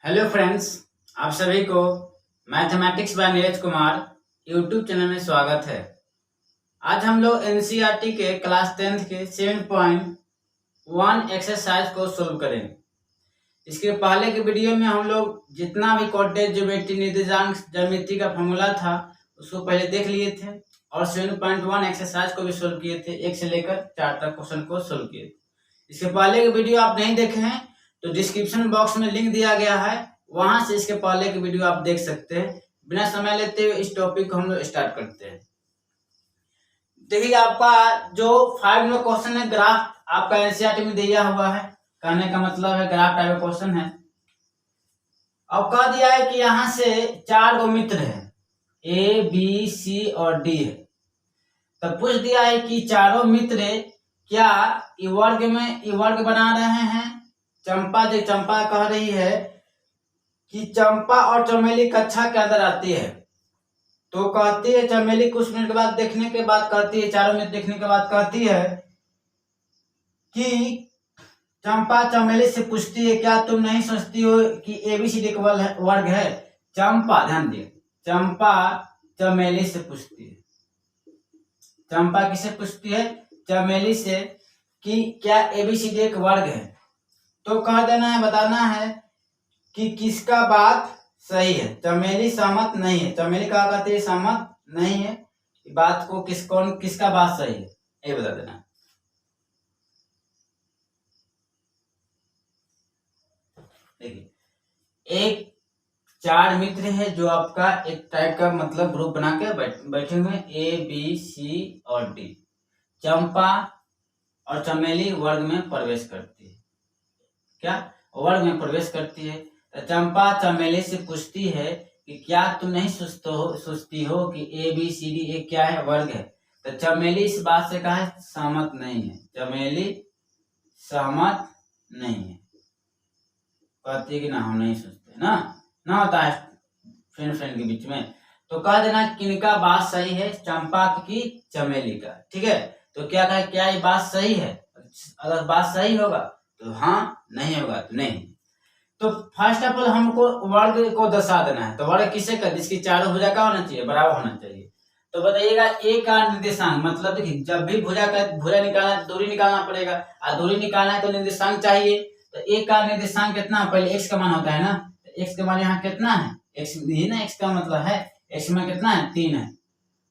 Hello friends, आप सभी को mathematics bye Neeraj Kumar YouTube channel में स्वागत है। आज हम लोग एनसीईआरटी के क्लास 10th के 7.1 एक्सरसाइज को सोल्व करेंगे। इसके पहले के वीडियो में हम लोग जितना भी कॉर्डिनेट ज्योमेट्री निर्देशांक ज्यामिति का फॉर्मूला था उसको पहले देख लिए थे और 7.1 एक्सरसाइज को भी सोल्व किए थे। 1 से लेकर 4 तक क्वेश्चन को सोल्व किए थे। इसके पहले के वीडियो आप नहीं देखे हैं तो डिस्क्रिप्शन बॉक्स में लिंक दिया गया है, वहां से इसके पहले की वीडियो आप देख सकते हैं। बिना समय लेते हुए इस टॉपिक को हम लोग स्टार्ट करते हैं। देखिए, आपका जो 5 नंबर क्वेश्चन है, ग्राफ आपका एनसीईआरटी में दिया हुआ है। कहने का मतलब है ग्राफ टाइप क्वेश्चन है। अब कह दिया है कि यहाँ से 4 गो मित्र है, ए बी सी और डी है। तब पूछ दिया है कि चारों मित्र क्या वर्ग बना रहे हैं। चंपा कह रही है कि चंपा और चमेली कक्षा के अंदर आती है, तो कहती है चमेली कुछ मिनट के बाद देखने के बाद कहती है, चारों मित्र देखने के बाद कहती है कि चंपा चमेली से पूछती है, क्या तुम नहीं सोचती हो कि एबीसीडी का वर्ग है। चंपा, ध्यान दिए, चंपा चमेली से पूछती है। चंपा किसे पूछती है? चमेली से, कि क्या एबीसीडी एक वर्ग है। तो कह देना है, बताना है कि किसका बात सही है। चमेली सहमत नहीं है। चमेली कहा कहती है सहमत नहीं है। बात को किसका बात सही है ये बता देना। देखिए, एक 4 मित्र है जो आपका एक टाइप का मतलब ग्रुप बना के बैठे हुए हैं, ए बी सी और डी। चंपा और चमेली वर्ग में प्रवेश करती है। क्या वर्ग में प्रवेश करती है? तो चंपा चमेली से पूछती है कि क्या तुम नहीं सोचती हो कि ए बी सी डी एक क्या है, वर्ग है। तो चमेली इस बात से कहा सहमत नहीं है। चमेली सहमत नहीं है, कहती है कि ना हम नहीं सोचते ना होता है फ्रेंड के बीच में। तो कह देना किनका बात सही है, चंपा की चमेली का। ठीक है, तो क्या कहे, क्या ये बात सही है? अगर बात सही होगा तो हाँ, नहीं होगा तो नहीं। तो फर्स्ट ऑफ ऑल हमको वर्ग को दर्शा देना है। तो वर्ग किसे कर, जिसकी चारों भुजा का होना चाहिए, बराबर होना चाहिए। तो बताइएगा ए का निर्देशांक, मतलब देखिए जब भी भुजा निकालना है, दूरी निकालना पड़ेगा, और दूरी निकालना है तो निर्देशांक चाहिए। तो ए का निर्देशांक कितना, पहले एक्स का मान होता है ना। तो एक्स का मान यहाँ कितना है, एक्स ही ना, एक्स का मतलब है एक्स में कितना है, 3 है।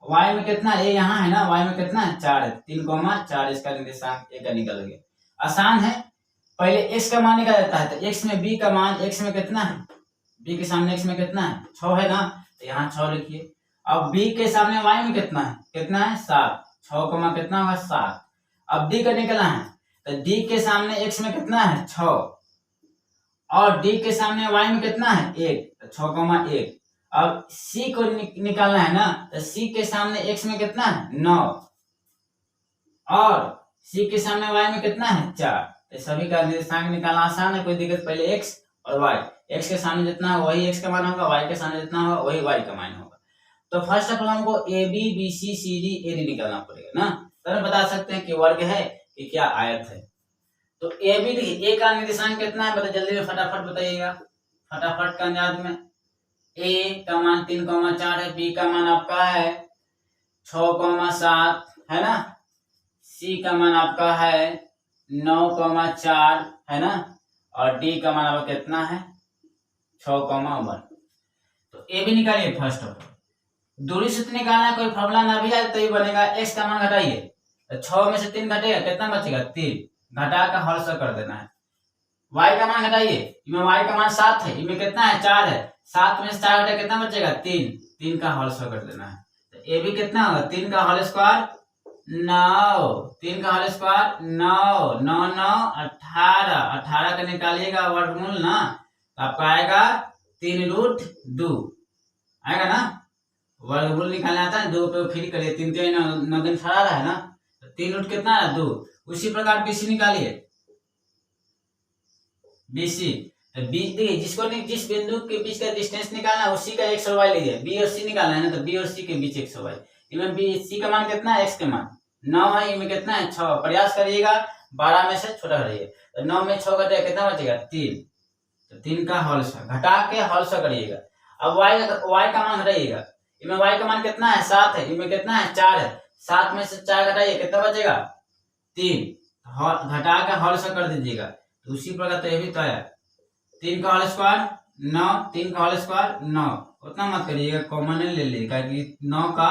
वाई में कितना है, ए यहाँ है ना, वाई में कितना है, 4 है। 3,4 इसका निर्देशांक ए का निकल गया। आसान है, पहले x का मान निकाला जाता है। तो x में b का मान, x में कितना है, b के सामने x में कितना है, 6 है ना, तो यहाँ 6 लिखिए। अब b के सामने y में कितना है 7। 6 का कितना होगा, 7। अब d का निकला है, तो d के सामने x में कितना है, 6, और d के सामने y में कितना है, 1, तो 6,1। अब c को निकालना है ना, तो c के सामने x में कितना है, 9, और c के सामने y में कितना है, 4। सभी का निर्देशांक निकालना आसान है, कोई दिक्कत। पहले x और y, x के सामने जितना है वही x का मान होगा, y के सामने जितना होगा वही y का मान होगा। तो फर्स्ट ऑफ ऑल हमको A B B C C D A D निकालना पड़ेगा ना, तब बता सकते हैं कि वर्ग है कि क्या आयत है। तो ए बी, देखिए ए का निर्देशांक कितना है, बताइए जल्दी में, फटाफट बताइएगा, फटाफट का अंदाज में। ए का मान 3,4 है, बी का मान आपका है 6,7 है ना, सी का मान आपका है 9,4 है ना, और डी का मान आपका कितना है 6,1। तो ए भी निकालिए। फर्स्ट ऑफ ऑल दूरी सूत्र निकालना है, कोई फॉर्मूला ना भी आए तो ये बनेगा। एक्स का मान घटाइए, तो 6 में से 3 घटेगा, कितना बचेगा, 3, घटा का हल से कर देना है। y का मान घटाइए, इसमें y का मान 7 है, इसमें कितना है, 4 है। 7 में से 4 घटे कितना बचेगा, 3, 3 का हल से कर देना है। तो ए भी कितना होगा, 3 का होल स्क्वायर 9, 3 का होल स्क्वायर 9, 9 9 18, 18 का निकालिएगा वर्गमूल ना, तो आपका आएगा 3√2 आएगा ना। वर्गमूल निकालना आता है, 2 पे फिर करिए, 3 3 9 दिन 18 है ना, तो 3 रूट कितना है, 2। उसी प्रकार बीसी निकालिए, बीसी देखिए जिस बिंदु के बीच का डिस्टेंस निकालना है उसी का एक्स और वाई लीजिए। बी और सी निकालना है ना, तो बी और सी के बीच एक्स और वाई। इसमें बी सी का मान कितना है, एक्स का मान 9 है, इनमें कितना है 6। प्रयास करिएगा 12 में से छोटा करिए, तो 9 में 6 घटेगा कितना बचेगा, 3। तो 3 का होल स्क्वायर, घटा के होल स्क्वायर करिएगा। अब y का मान घटाइएगा, इसमें y का मान कितना है 7 है, इसमें कितना है 4 है, 7 में से 4 घटाइए कितना बचेगा 3, घटा के होल स्क्वायर कर दीजिएगा। तो उसी प्रकार तो ये भी तो है 3 का होल स्क्वायर 9, 3 का होल स्क्वायर 9, उतना मत करिएगा, कॉमन ले लीजिएगा कि 9 का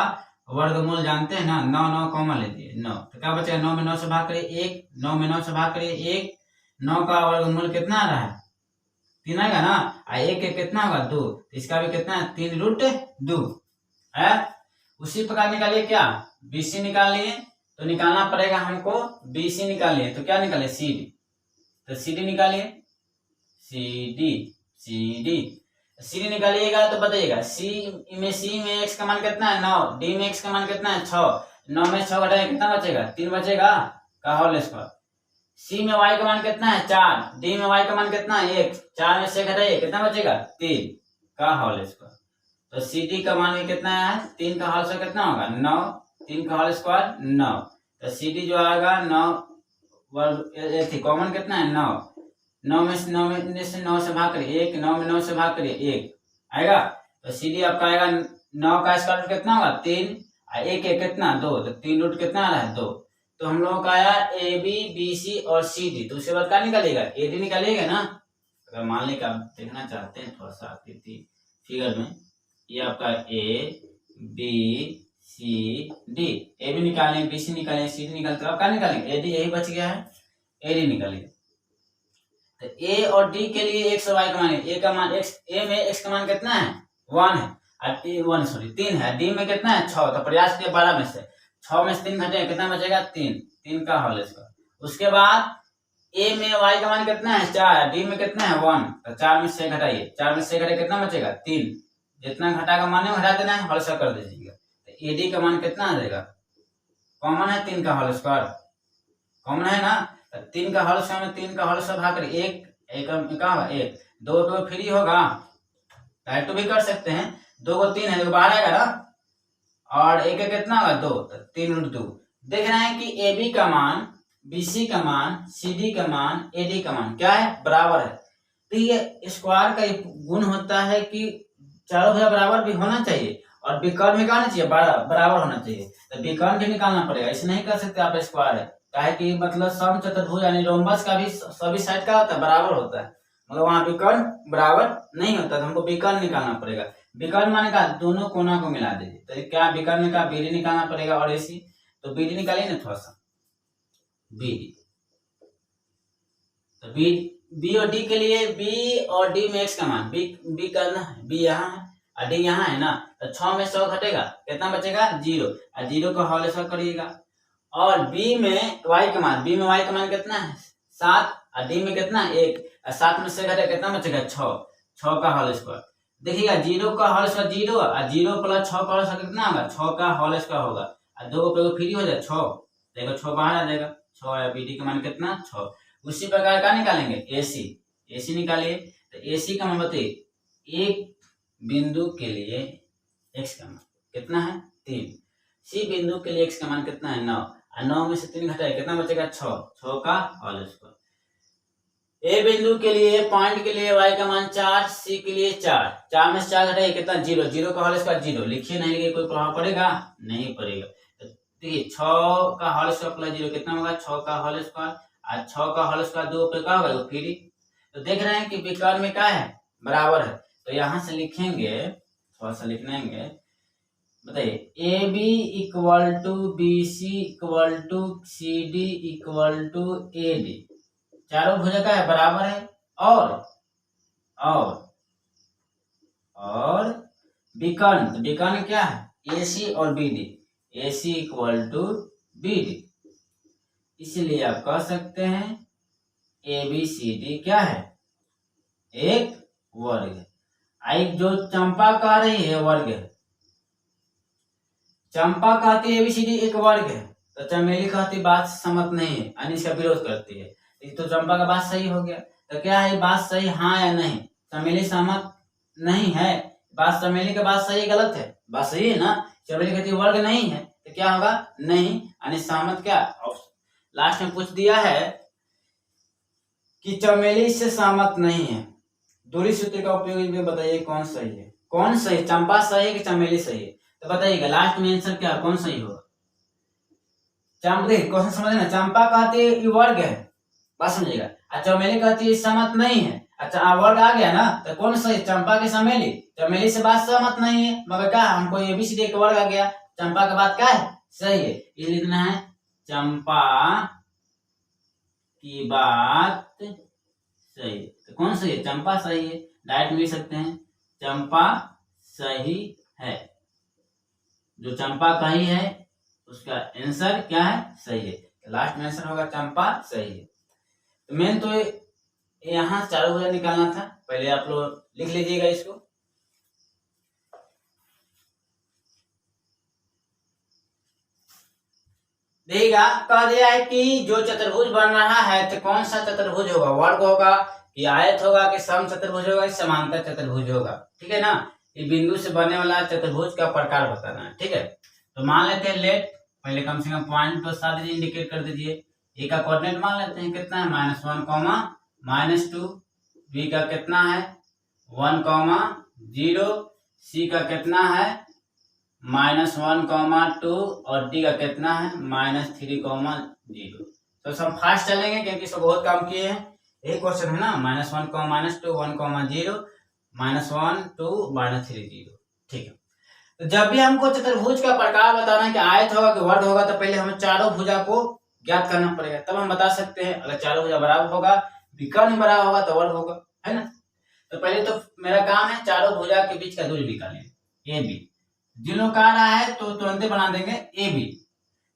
वर्गमूल जानते हैं ना, 9 9 कॉमन लीजिए 9, तो क्या बचेगा 9 में 9 से भाग करिए 1, 9 में 9 से भाग करिए 1, 9 का वर्गमूल कितना आ रहा है 3 आएगा ना, और 1 के कितना होगा 2, तो इसका भी कितना है 3√2 है। उसी प्रकार निकालिए क्या BC निकाल लिए, तो निकालना पड़ेगा हमको BC निकालिए, तो क्या निकालिए CD, तो CD निकालिए CD निकालिएगा तो बताइएगा C में x का मान कितना है 9, D में x का मान कितना है 6, 9 में 6 घटाएं कितना बचेगा 3 बचेगा का होल स्क्वायर। C में y का मान कितना है 4, D में y का मान कितना है 1, 4 में से घटाइए कितना बचेगा 3 का होल स्क्वायर। तो CD का मान भी कितना है 3 का होल स्क्वायर कितना होगा 9, 3 का होल स्क्वायर 9, तो CD जो आएगा 9 वर्ग कॉमन कितना है 9, 9 में से 9 से भाग करिए 1, 9 में 9 से भाग करिए 1 आएगा, तो CD आपका आएगा 9 का स्क्वायर रूट कितना होगा 3, और 1 कितना 2, तो 3 रूट कितना आ रहा है 2, तो हम लोगों का आया AB BC और CD। तो उसके बाद क्या निकालिएगा AD निकालिएगा ना। अगर मान लीजिए आप देखना चाहते हैं थोड़ा सा आकृति फिगर में, ये आपका ABCD, AB निकालें BC निकालें CD निकालें, तो आप क्या निकालेंगे AD, यही बच गया है AD निकालिए। तो A और D के लिए x और y का मान है, A का मान x, A में x का मान कितना है 1 है, और 3 है, D में कितना है 6, तो प्रयास के 12 में से 6 में से 3 घटे कितना बचेगा 3 का होल स्क्वायर। उसके बाद A में y का मान कितना है 4, D में कितना है 1, तो 4 में से घटाइए, 4 में से घटाइए कितना बचेगा 3, जितना घटा का मान है घटा देना है, होल स्क्वायर कर दीजिएगा। तो AD का मान कितना आ जाएगा, कॉमन है 3 का होल स्क्वायर, कॉमन है ना, 3 का होल स्क्वायर में 3 का होल स्क्वायर भाग कर 1 1 2 पे फ्री होगा, डायरेक्ट भी कर सकते हैं, 2 को 3 है तो 12 आएगा ना, और 1 कितना होगा 2, तो 3√2। देख रहे हैं कि AB का मान BC का मान CD का मान AD का मान क्या है बराबर है। तो ये स्क्वायर का एक गुण होता है कि चारों भुजा बराबर भी होना चाहिए, और विकर्ण में क्या होना चाहिए बराबर होना चाहिए, तो विकर्ण भी निकालना पड़ेगा, ऐसे नहीं कर सकते आप स्क्वायर है, काहे कि मतलब सम चतुर्भुज यानी रोम्बस का भी सभी साइड का होता है बराबर होता है, मगर वहाँ विकर्ण बराबर नहीं होता, तो हमको विकर्ण निकालना पड़ेगा। विकर्ण माने का दोनों कोना को मिला दीजिए, तो क्या विकर्ण का BD निकालना पड़ेगा और AC, तो BD निकालिए ना थोड़ा सा BD, तो B और D के लिए B और D में x का मान B करना है, B यहाँ है और D यहाँ है ना, तो 6 में 100 घटेगा कितना बचेगा 0, और 0 का होल स्क्वायर करिएगा। और B में y का मान कितना है 7, और D में कितना है 1, और 7 में से घटेगा कितना बचेगा 6 का होल स्क्वायर। देखिएगा 0 का होल स्क्वायर 0, और 0 प्लस 6 का होल स्क्वायर कितना होगा 6 का होल स्क्वायर होगा, और 2 पे फ्री हो जाए 6, देखो 6 बाहर आ जाएगा 6, या BD का मान कितना 6। उसी प्रकार का निकालेंगे AC निकालिए, तो AC का मान बताइए एक बिंदु के लिए x का मान कितना है 3, C बिंदु के लिए x का मान कितना है 9, और 9 में से 3 घटाए कितना बचेगा 6 का होल स्क्वायर। A बिंदु के लिए पॉइंट के लिए y का मान 4, C के लिए 4 में से 4 घटाइए कितना 0 का होल स्क्वायर 0, लिखिए नहीं लिखिए कोई प्रभाव पड़ेगा नहीं पड़ेगा। देखिए 6 का होल स्क्वायर प्लस 0 कितना होगा 6 का होल स्क्वायर, और 6 का होल स्क्वायर 2 पे क्या होगा फ्री। तो देख रहे हैं कि विकर्ण में क्या है बराबर है, तो यहाँ से लिखेंगे थोड़ा सा लिख लेंगे, बताइए AB equal to BC equal to CD equal to AD, चारों भुजा का है बराबर है, और विकर्ण क्या है AC और BD, AC equal to BD, इसलिए आप कह सकते हैं ABCD क्या है एक वर्ग है। आई जो चंपा कह रही है वर्ग है, चंपा कहती है ABCD एक वर्ग है, तो चमेली कहती बात सहमत नहीं है यानी इसका विरोध करती है, तो चंपा का बात सही हो गया। तो क्या है बात सही हाँ या नहीं, चमेली सहमत नहीं है, बात चमेली का बात सही गलत है, बात सही है ना, चमेली कहती वर्ग नहीं है तो क्या होगा नहीं, यानी सहमत क्या लास्ट में पूछ दिया है कि चमेली से सहमत नहीं है, दूरी सूत्र का उपयोग इसमें बताइए कौन सही है, कौन सही, चंपा सही है कि चमेली सही है, तो बताइएगा लास्ट में आंसर क्या कौन सही होगा। क्वेश्चन समझ ना, चंपा कहती है ये वर्ग है, बात समझिएगा, और चमेली कहती है सहमत नहीं है। अच्छा वर्ग आ गया ना, तो कौन सही, चंपा की चमेली, चमेली से बात सहमत नहीं है, मगर क्या हमको एबीसीडी एक वर्ग आ गया, चंपा का बात क्या है सही है, ये लिखना है चंपा की बात सही है। तो कौन सही है, चंपा सही है, डायरेक्ट में लिख सकते हैं चंपा सही है, जो चंपा कही है उसका आंसर क्या है सही है, तो लास्ट में आंसर होगा चंपा सही है। तो मेन तो यहाँ चारों भुजा निकालना था, पहले आप लोग लिख लीजिएगा इसको। देखिएगा कह दिया है कि जो चतुर्भुज बन रहा है तो कौन सा चतुर्भुज होगा, वर्ग होगा कि आयत होगा कि सम चतुर्भुज होगा कि समांतर चतुर्भुज होगा, ठीक है ना। ये बिंदु से बनने वाला चतुर्भुज का प्रकार बताना है, ठीक है। तो मान लेते हैं लेट, पहले कम से कम पॉइंट तो साथ ही इंडिकेट कर दीजिए। ए का कोऑर्डिनेट मान लेते हैं कितना है -1, -2, बी का कितना है 1, 0, सी का कितना है -1, 2 और डी का कितना है -3, 0। तो सब फास्ट चलेंगे क्योंकि इसको बहुत काम किए हैं, एक क्वेश्चन है ना -1, -2, 1, 0, -1, 2, -3, 0, ठीक है। तो जब भी हमको चतुर्भुज का प्रकार बताना है कि आयत होगा कि वर्ग होगा, तो पहले हमें चारों भुजा को ज्ञात करना पड़ेगा, तब हम बता सकते हैं। अगर चारों भुजा बराबर होगा, विकर्ण बराबर होगा तो वर्ग होगा, है ना। तो पहले तो मेरा काम है चारों भुजा के बीच का दूरी निकालें, ए बी, जिन्हों का रहा है तो तुरंत बना देंगे ए बी।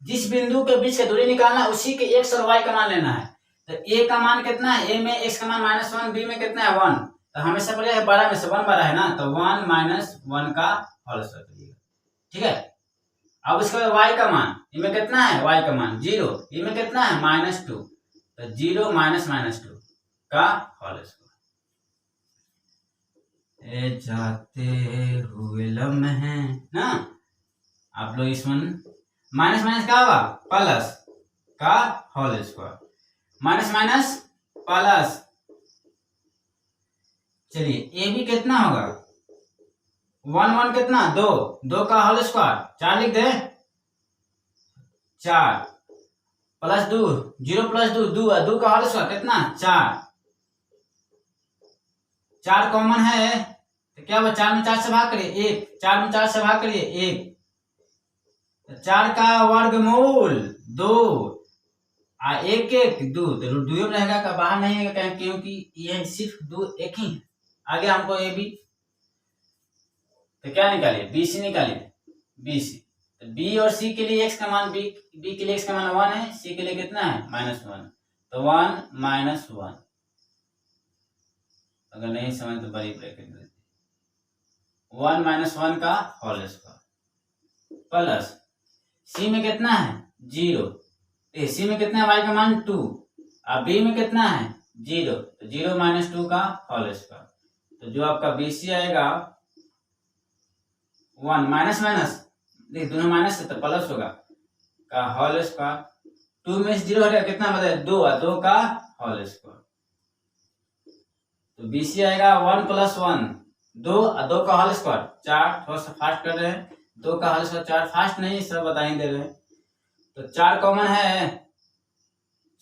जिस बिंदु के बीच का दूरी निकालना है उसी के एक्स और वाई का मान लेना है। तो ए का मान कितना है, ए में एक्स का मान -1, बी में कितना है 1, तो हमेशा पहले 12 में से 1 12 है ना, तो 1 - 1 का होल स्क्वायर करिएगा, ठीक है। अब उसके बाद y का मान, इनमें कितना है y का मान 0, इनमें कितना है -2, तो 0 -2 का होल स्क्वायर। जाते हुए लम्हे ना, आप लोग इसमें माइनस माइनस क्या होगा प्लस का whole square, minus minus plus. चलिए ए भी कितना होगा 1 1 कितना 2, 2 का होल स्क्वायर 4 लिख दे, 4 प्लस 2, 0 + 2 2, 2 का होल स्क्वायर कितना 4, 4 कॉमन है तो क्या हुआ 4 में 4 से भाग करिए 1, 4 में 4 से भाग करिए 1, 4 का वर्गमूल 2, 1 1 2, तो रूट 2 में रहेगा का बाहर नहीं है क्योंकि ये सिर्फ 2 एक ही है। आगे हमको ए बी, तो क्या निकालिए BC निकालिए, BC, तो B और C के लिए x का मान B के लिए x का मान 1 है, C के लिए कितना है -1, तो 1 -1, अगर नहीं समझ तो बड़ी ब्रैकेट में 1 -1 का होल स्क्वायर प्लस C में कितना है 0, C में कितना है y का मान 2 और B में कितना है 0, तो 0 - 2 का होल स्क्वायर, तो जो आपका BC आएगा 1 माइनस माइनस, देख दोनों माइनस है तो प्लस होगा का होल स्क्वायर, 2 में से 0 हटेगा कितना बचा 2 और 2 का होल स्क्वायर, तो BC आएगा 1 + 1 2 और 2 का होल स्क्वायर 4, थोड़ा सा फास्ट कर रहे हैं, 2 का होल स्क्वायर 4, फास्ट नहीं सब बता ही दे रहे हैं, तो 4 कॉमन है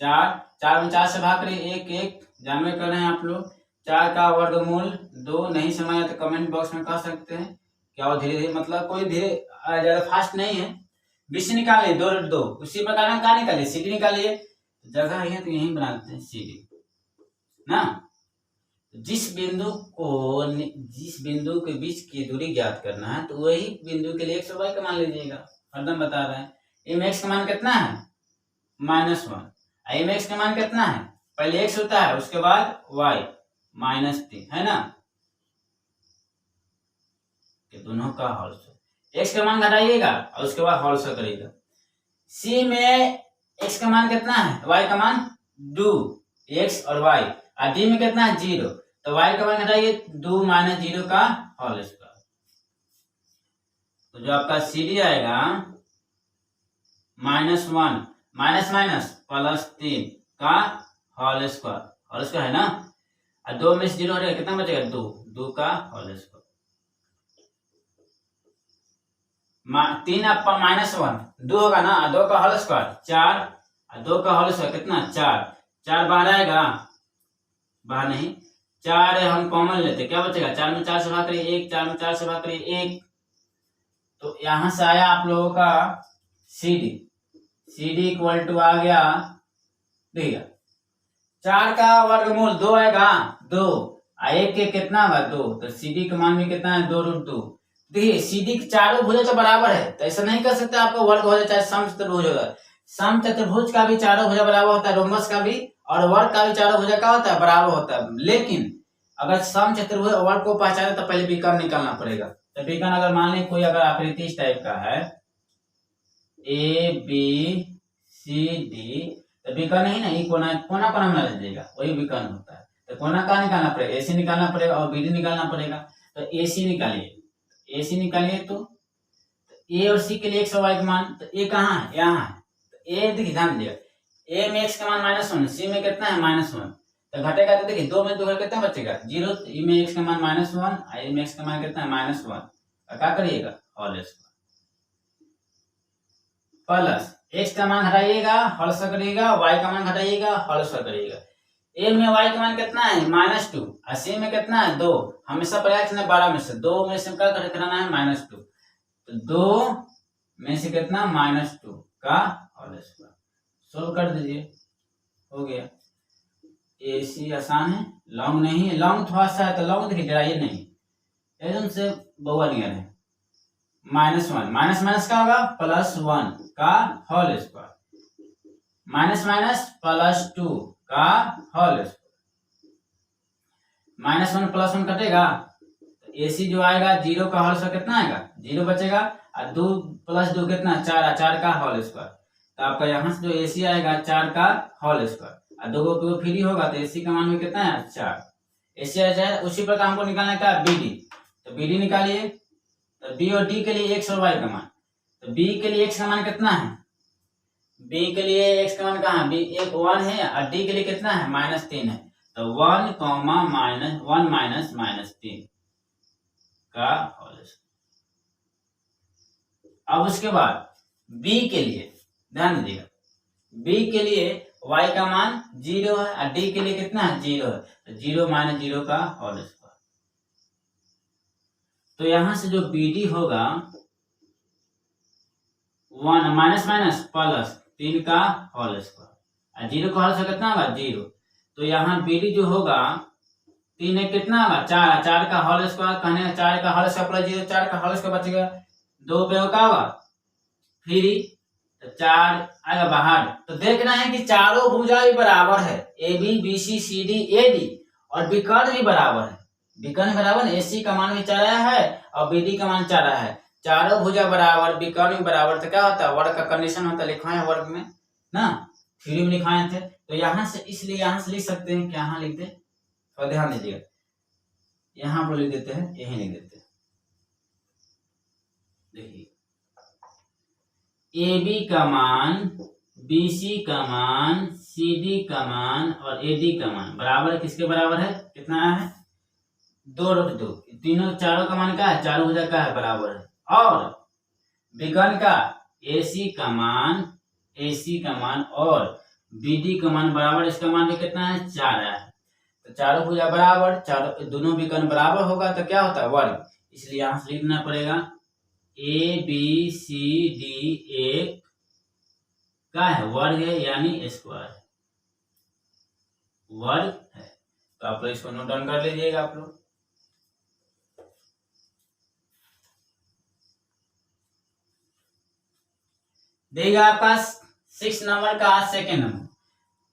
4, 4 में 4 से भाग करिए 1 1, जानवे कर रहे हैं आप लोग, 4 का वर्गमूल 2, नहीं समझ आया तो कमेंट बॉक्स में कह सकते हैं क्या धीरे धीरे, मतलब कोई धीरे ज्यादा फास्ट नहीं है। BC निकालिए 2 × 2, उसी प्रकार में क्या निकालिए CD निकालिए, जगह है तो यहीं बनाते हैं CD ना। जिस बिंदु के बीच की दूरी ज्ञात करना है तो वही बिंदु के लिए x और y का मान लीजिएगा, हरदम बता रहे हैं। इनमें x का मान कितना है -1, इनमें x का मान कितना है, पहले x होता है उसके बाद y -3 है ना, कि दोनों का होल स्क्वायर, x का मान घटाइएगा और उसके बाद होल स्क्वायर करिएगा। C में x का मान कितना है y का मान 2, x और y, और D में कितना है 0, तो y का मान घटाइए 2 - 0 का होल स्क्वायर, तो जो आपका CD आएगा -1 माइनस माइनस +3 का होल स्क्वायर है ना। और 2 में से 0 हटेगा, कितना बचेगा 2, 2 का होल स्क्वायर। 3 -1 2 होगा ना, 2 का होल स्क्वायर 4, और 2 का होल स्क्वायर कितना 4, 4 बाहर आएगा, बाहर नहीं, 4 हम कॉमन लेते, क्या बचेगा 4 में 4 से भाग करिए 1, 4 में 4 से भाग करिए 1, तो यहां से आया आप लोगों का CD, CD इक्वल टू आ गया, देखिएगा 4 का वर्गमूल 2 आएगा 2, 1 के कितना होगा 2, तो CD का मान भी कितना है 2√2। देखिए CD के चारों भुजा तो बराबर है, तो ऐसा नहीं कर सकते आपको वर्ग हो जाए चाहे सम चतुर्भुज होगा, सम चतुर्भुज का भी चारों भुजा बराबर होता है, रोमबस का भी, और वर्ग का भी चारों भुजा का होता है बराबर होता है। लेकिन अगर सम चतुर्भुज वर्ग को पहचाने तो पहले विकर्ण निकालना पड़ेगा। तो विकर्ण अगर मान लें कोई अगर आकृति इस टाइप का है ABCD, तो विकर्ण नहीं ना, ये कोना कोना कोना मिला लीजिएगा, वही विकर्ण होता है। तो कोना का निकालना पड़ेगा, AC निकालना पड़ेगा और BD निकालना पड़ेगा। तो AC निकालिए, AC निकालिए तो A और C के लिए x और y का मान, तो A कहाँ है, यहाँ है, तो A देखिए ध्यान दीजिएगा, A में x का मान -1, C में कितना है -1, तो घटेगा तो देखिए 2 में 2 कितना बचेगा 0, तो E में x का मान -1, I में x का मान कितना है -1, क्या करिएगा होल स्क्वायर प्लस x का मान घटाइएगा होल स्क्वायर करिएगा, y का मान घटाइएगा होल स्क्वायर करिएगा। A में y का मान कितना है -2 और C में कितना है 2, हमेशा प्रयास ने 12 में से 2 में से क्या घटाना है -2, तो 2 में से कितना -2 का होल स्क्वायर, सोल्व कर दीजिए, हो गया। AC आसान है, लॉन्ग नहीं है, लॉन्ग थोड़ा सा है तो लॉन्ग देखिए डराइए नहीं, एकदम से बउआ नियर है। -1 माइनस माइनस का होगा +1 का होल स्क्वायर, माइनस माइनस +2 का होल स्क्वायर, -1 +1 कटेगा, तो AC जो आएगा 0 का होल स्क्वायर कितना आएगा 0 बचेगा, और 2 + 2 कितना 4, 4 का होल स्क्वायर, तो आपका यहाँ से जो AC आएगा 4 का होल स्क्वायर, और 2 को फ्री होगा तो AC का मान भी कितना है 4, AC आ जाए। उसी प्रकार हमको निकालना है क्या BD, तो BD निकालिए, तो B और D के लिए x और y का मान, तो B के लिए x का मान कितना है, B के लिए x का मान कहाँ है, B 1 है, और D के लिए कितना है -3 है, तो 1, -1 -3 का होल स्क्वायर। अब उसके बाद B के लिए ध्यान दीजिएगा, B के लिए y का मान 0 है और D के लिए कितना है 0 है, तो 0 - 0 का होल स्क्वायर। तो यहां से जो BD होगा 1 -3 का होल स्क्वायर, और 0 का होल स्क्वायर कितना होगा 0, तो यहाँ BD जो होगा 3 कितना होगा 4, 4 का होल स्क्वायर कहने 4 का होल स्क्वायर +0, 4 का होल स्क्वायर बचेगा, 2 पे क्या होगा फ्री, तो 4 आएगा बाहर। तो देखना है कि चारों भुजा भी बराबर है, AB BC CD AD, और विकर्ण भी बराबर है, विकर्ण बराबर, AC का मान भी 4 आया है और BD का मान 4 आया है, चारों भुजा बराबर विकर्ण भी बराबर, तो क्या होता है वर्ग का कंडीशन होता है, लिखवाए वर्ग में ना, थ्योरी में लिखवाए थे, तो यहाँ से इसलिए यहाँ से लिख सकते हैं, क्या यहाँ लिख दे, तो ध्यान दीजिएगा, यहाँ पर लिख देते हैं, यही लिख देते हैं, देखिए AB का मान BC का मान CD का मान और AD का मान बराबर है, किसके बराबर है, कितना है 2√2, तीनों चारों का मान क्या है, चारों भुजा का है बराबर है, और विकर्ण का AC का मान और BD का मान बराबर, इसका मान भी कितना है 4 है, तो चारों भुजा बराबर, चारों दोनों विकर्ण बराबर होगा तो क्या होता है वर्ग, इसलिए यहां से लिखना पड़ेगा ABCD एक क्या है वर्ग है, यानी स्क्वायर वर्ग है। तो आप लोग इसको नोट डाउन कर लीजिएगा आप लोग। देगा आपका 6 नंबर का सेकेंड नंबर,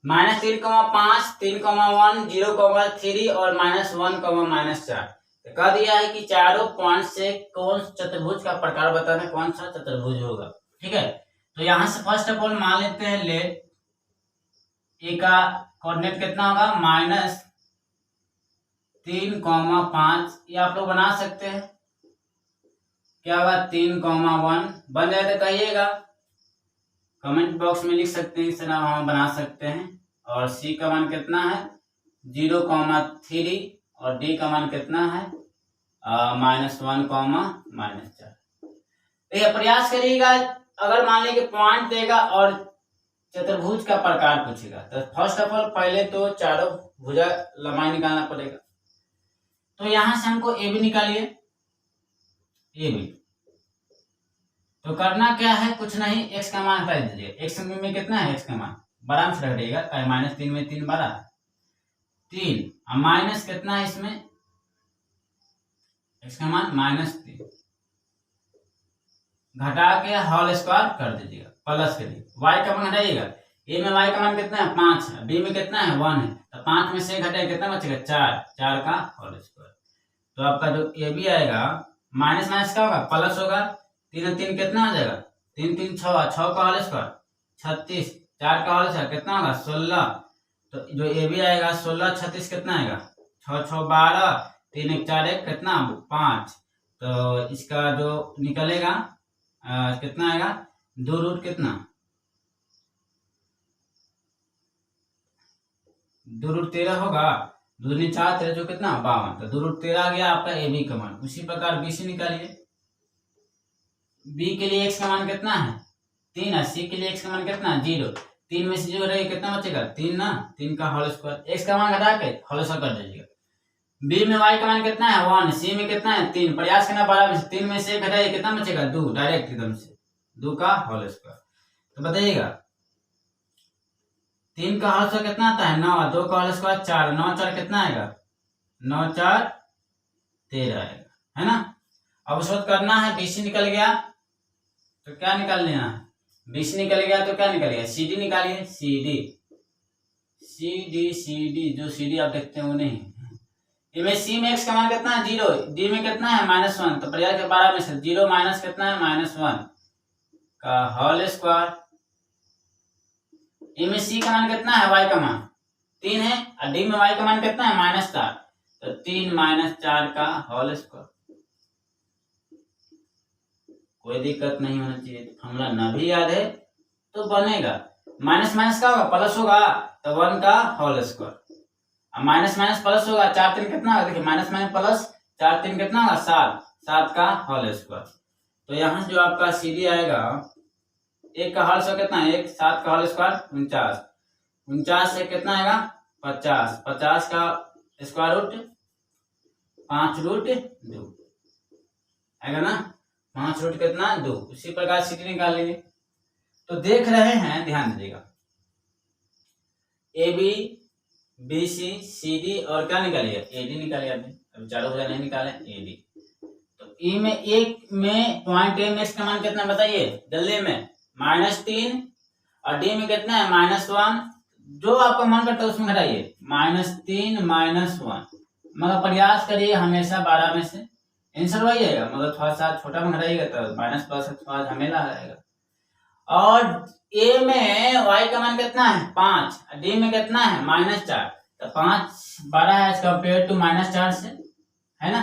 -3,5 3,1 0,3 और -1, -4, कह दिया है कि चारों पॉइंट से कौन चतुर्भुज का प्रकार बताना, कौन सा चतुर्भुज होगा, ठीक है। तो यहां से फर्स्ट ऑफ ऑल मान लेते हैं लेट ए का कोऑर्डिनेट कितना होगा -3,5, ये आप लोग बना सकते हैं, क्या होगा 3,1 बन जाए तो कहिएगा, कमेंट बॉक्स में लिख सकते हैं, इस तरह हम बना सकते हैं, और सी का मान कितना है 0,3 और डी का मान कितना है -1, -4। ये प्रयास करिएगा। अगर मान लीजिए पॉइंट देगा और चतुर्भुज का प्रकार पूछेगा तो फर्स्ट ऑफ ऑल पहले तो चारों भुजा लंबाई निकालना पड़ेगा। तो यहां से हमको ए बी निकालिए, ए बी। तो करना क्या है, कुछ नहीं, x का मान हटा दीजिए। x में कितना है, x का मान बड़ा में रखिएगा, -3 में 3 बड़ा 3, और माइनस कितना है इसमें, x का मान -3, घटा के होल स्क्वायर कर दीजिएगा, प्लस करिए। y का मान हटाइएगा, a में y का मान कितना है 5 है, b में कितना है 1 है, तो 5 में से घटाइए कितना बचेगा 4 का होल स्क्वायर। तो आपका जो ए बी आएगा माइनस माइनस क्या होगा प्लस होगा, 3 और 3 कितना हो जाएगा 3 3 6, 6 का होल स्क्वायर 36, 4 का होल स्क्वायर कितना होगा 16। तो जो ए बी आएगा 16 36 कितना आएगा 6 6 12, 3 1 4 1 कितना 5। तो इसका जो निकलेगा कितना आएगा 2 रूट कितना 2 रूट 13 होगा, 2 दूनी 4 13 जो कितना 52। तो 2 रूट 13 आ गया आपका ए बी का मान। उसी प्रकार बी सी निकालिए। बी के लिए एक्स का मान कितना है 3 है, सी के लिए एक्स का मान कितना है 0, 3 में से 0 रहेगा कितना बचेगा 3 ना, 3 का होल स्क्वायर, एक्स का मान घटा के होल स्क्वायर कर दीजिएगा। बी में वाई का मान कितना है 1, सी में कितना है 3, प्रयास करना 12 में से 3 में से घटाइए कितना बचेगा 2, डायरेक्ट एकदम से 2 का होल स्क्वायर। तो बताइएगा 3 का होल स्क्वायर कितना आता है 9, 2 का होल स्क्वायर 4, 9 4 कितना आएगा 9 4 13 आएगा, है ना। अब उसको करना है बीसी निकल गया तो क्या निकाल लेना है, बीसी निकल गया तो क्या निकलेगा सी डी निकालिए, सी डी जो सी डी आप देखते हैं वो नहीं। इमेज सी में एक्स का मान कितना है 0, डी में कितना है -1, तो प्रयास के 12 में से 0 माइनस कितना है -1 का होल स्क्वायर। इमेज सी का मान कितना है y का मान 3 है, और डी में y का मान कितना है -4, तो 3 -4 का होल स्क्वायर। कोई दिक्कत नहीं होना चाहिए, फॉर्मूला ना भी याद है तो बनेगा। माइनस माइनस का होगा प्लस होगा तो 1 का whole square, minus minus plus होगा 4 3 कितना होगा, देखिए माइनस माइनस प्लस 4 3 कितना होगा 7, 7 का होल स्क्वायर। तो यहाँ से जो आपका सी डी आएगा 1 का होल स्क्वायर कितना है 1, 7 का होल स्क्वायर 49, 49 से कितना आएगा 50, 50 का स्क्वायर रूट 5 रूट 2 आएगा ना, 5 रूट कितना 2। उसी प्रकार सी डी निकाल लीजिए। तो देख रहे हैं, ध्यान दीजिएगा, A B B C C D और क्या निकालिए ए डी निकालिए। अभी चारों भुजा नहीं निकाले ए डी। तो ई में एक में पॉइंट ए में एक्स का मान कितना बताइए जल्दी में -3, और डी में कितना है -1, जो आपका मन करता है उसमें घटाइए -3 -1, मगर प्रयास करिए हमेशा 12 में से आंसर वही आएगा, मगर थोड़ा सा छोटा में घटाइएगा तो माइनस प्लस थोड़ा झमेला रहेगा। और ए में y का मान कितना है 5, डी में कितना है -4, तो 5 बड़ा है एज कम्पेयर टू -4 से, है ना।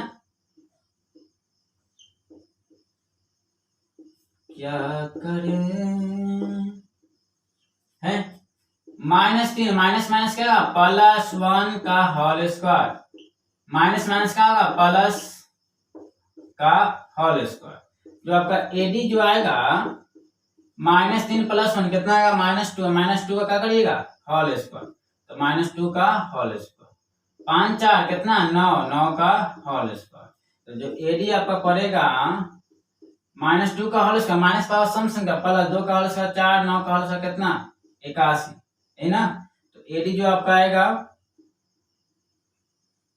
क्या करें है -3 माइनस माइनस क्या होगा +1 का होल स्क्वायर, माइनस माइनस क्या होगा प्लस का होल स्क्वायर। जो आपका एडी जो आएगा -3 + 1 कितना आएगा -2 का क्या करिएगा होल स्क्वायर, तो -2 का होल स्क्वायर, 5 4 कितना 9, 9 का होल स्क्वायर। तो जो एडी आपका पड़ेगा -2 का होल स्क्वायर माइनस पावर सम संख्या प्लस 2 का होल स्क्वायर 4, 9 का होल स्क्वायर कितना 81, है ना। तो एडी जो आपका आएगा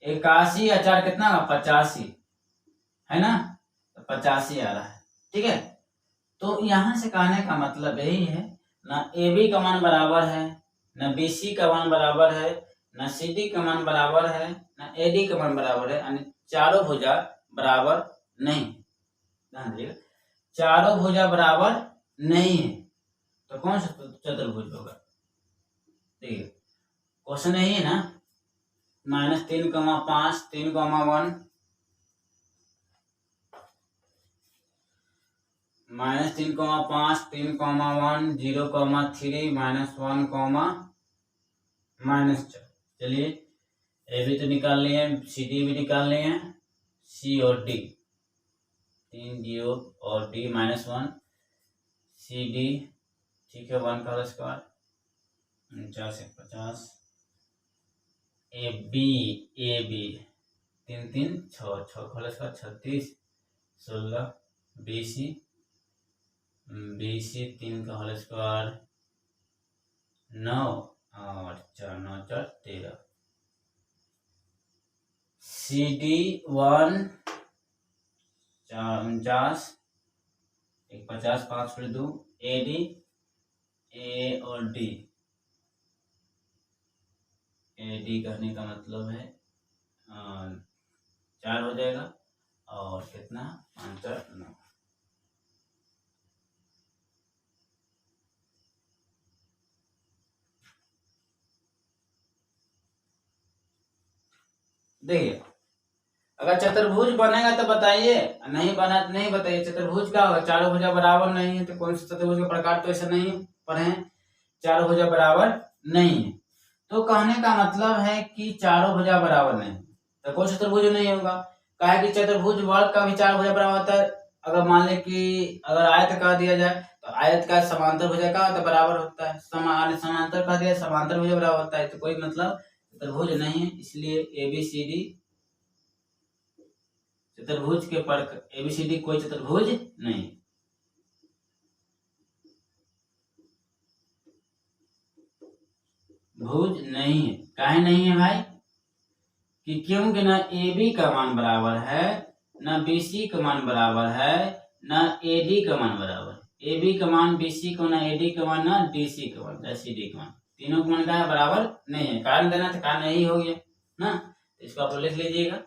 81 या 4 कितना होगा 85, है ना, तो 85 आ रहा है, ठीक है। तो यहां से कहने का मतलब यही है, ना ए बी का मान बराबर है, ना बी सी का मान बराबर है, ना सी डी का मान बराबर है, ना ए डी का मान बराबर है, यानी चारों भुजा बराबर नहीं। ध्यान दीजिएगा, चारों भुजा बराबर नहीं है, तो कौन सा चतुर्भुज होगा। देखिए क्वेश्चन यही है ना, -3, 5 3, 1 -3, 5 3, 1 0, 3 -1, -4। चलिए ए बी तो निकाल लिए हैं, सी डी भी निकाल लिए हैं, सी और डी 3 0 और डी -1 सी डी, ठीक है 1 का होल स्क्वायर 49 1 50 ए बी 3 3 6 6 का होल स्क्वायर 36 16 बी सी 3 का होल स्क्वायर 9 और 4 9 4 13 सी डी 1 49 1 50 5 फिर 2 ए डी ए और डी करने का मतलब है 4 हो जाएगा और कितना 5 4 9। देखिए अगर चतुर्भुज बनेगा तो बताइए, नहीं बना तो नहीं बताइए। चतुर्भुज क्या होगा, चारों भुजा बराबर नहीं है तो कौन सा चतुर्भुज का प्रकार तो ऐसा नहीं पढ़े, चारों भुजा बराबर नहीं है तो कहने का मतलब है कि चारों भुजा बराबर नहीं तो कोई चतुर्भुज नहीं होगा। कहा कि चतुर्भुज वर्ग का भी चार भुजा बराबर होता है। अगर मान ले कि अगर आयत कह दिया जाए तो आयत का समांतर भुजा का होता है बराबर होता है, समांतर कह दिया समांतर भुजा बराबर होता है तो कोई मतलब चतुर्भुज नहीं है। इसलिए ए बी सी डी चतुर्भुज के पर एबीसीडी कोई चतुर्भुज नहीं, भुज नहीं है। काहे नहीं है भाई कि क्योंकि ना ए बी का मान बराबर है, ना बी सी का मान बराबर है, ना ए डी का मान बराबर है। ए बी का मान बी सी को, ना ए डी का मान, ना डी सी का मान, ना सी डी का मान, तीनों का मान का है बराबर नहीं है। कारण देना तो कारण यही हो गया ना, इसको आप लिख लीजिएगा।